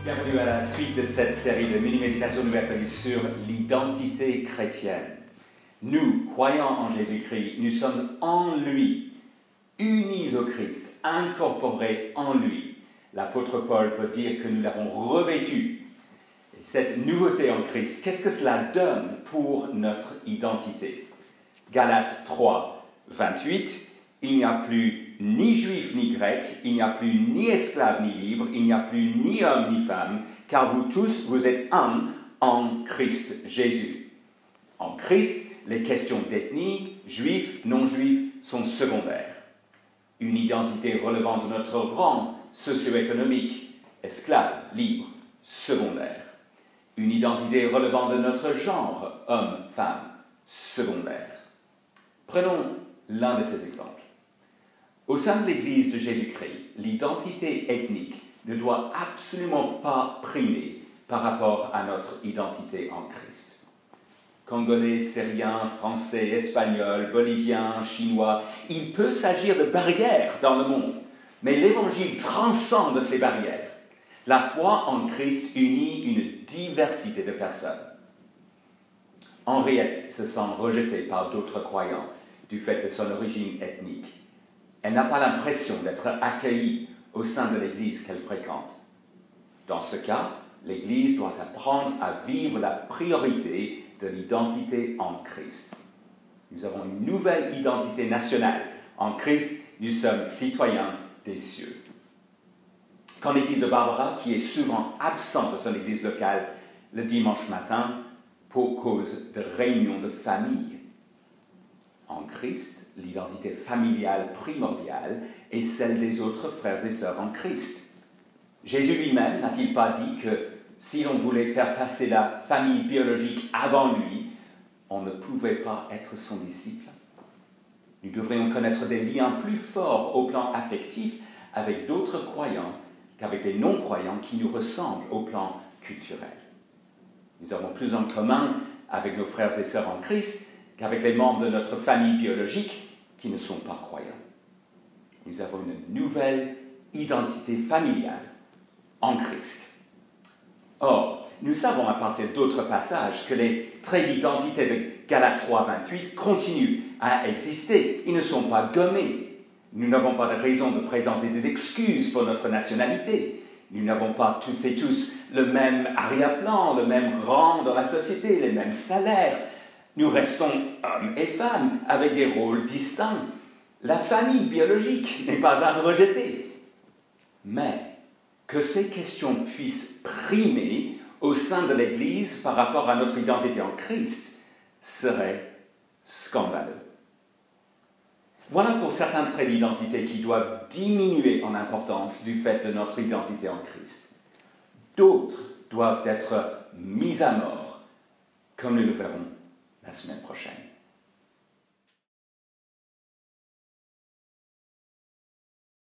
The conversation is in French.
Bienvenue à la suite de cette série de mini-méditations nouvelles sur l'identité chrétienne. Nous, croyants en Jésus-Christ, nous sommes en lui, unis au Christ, incorporés en lui. L'apôtre Paul peut dire que nous l'avons revêtu. Et cette nouveauté en Christ, qu'est-ce que cela donne pour notre identité? Galates 3, 28, il n'y a plus ni juif ni grec, il n'y a plus ni esclave ni libre, il n'y a plus ni homme ni femme, car vous tous, vous êtes un en Christ Jésus. En Christ, les questions d'ethnie, juifs, non-juifs, sont secondaires. Une identité relevant de notre rang socio-économique, esclave, libre, secondaire. Une identité relevant de notre genre, homme, femme, secondaire. Prenons l'un de ces exemples. Au sein de l'Église de Jésus-Christ, l'identité ethnique ne doit absolument pas primer par rapport à notre identité en Christ. Congolais, Syriens, Français, Espagnols, Boliviens, Chinois, il peut s'agir de barrières dans le monde, mais l'Évangile transcende ces barrières. La foi en Christ unit une diversité de personnes. Henriette se sent rejetée par d'autres croyants du fait de son origine ethnique. Elle n'a pas l'impression d'être accueillie au sein de l'Église qu'elle fréquente. Dans ce cas, l'Église doit apprendre à vivre la priorité de l'identité en Christ. Nous avons une nouvelle identité nationale. En Christ, nous sommes citoyens des cieux. Qu'en est-il de Barbara, qui est souvent absente de son Église locale le dimanche matin pour cause de réunions de famille? En Christ, l'identité familiale primordiale est celle des autres frères et sœurs en Christ. Jésus lui-même n'a-t-il pas dit que si l'on voulait faire passer la famille biologique avant lui, on ne pouvait pas être son disciple? Nous devrions connaître des liens plus forts au plan affectif avec d'autres croyants qu'avec des non-croyants qui nous ressemblent au plan culturel. Nous avons plus en commun avec nos frères et sœurs en Christ qu'avec les membres de notre famille biologique qui ne sont pas croyants. Nous avons une nouvelle identité familiale en Christ. Or, nous savons à partir d'autres passages que les traits d'identité de Galates 3, 28 continuent à exister. Ils ne sont pas gommés. Nous n'avons pas de raison de présenter des excuses pour notre nationalité. Nous n'avons pas toutes et tous le même arrière-plan, le même rang dans la société, les mêmes salaires. Nous restons hommes et femmes avec des rôles distincts. La famille biologique n'est pas à rejeter. Mais que ces questions puissent primer au sein de l'Église par rapport à notre identité en Christ serait scandaleux. Voilà pour certains traits d'identité qui doivent diminuer en importance du fait de notre identité en Christ. D'autres doivent être mis à mort, comme nous le verrons la semaine prochaine.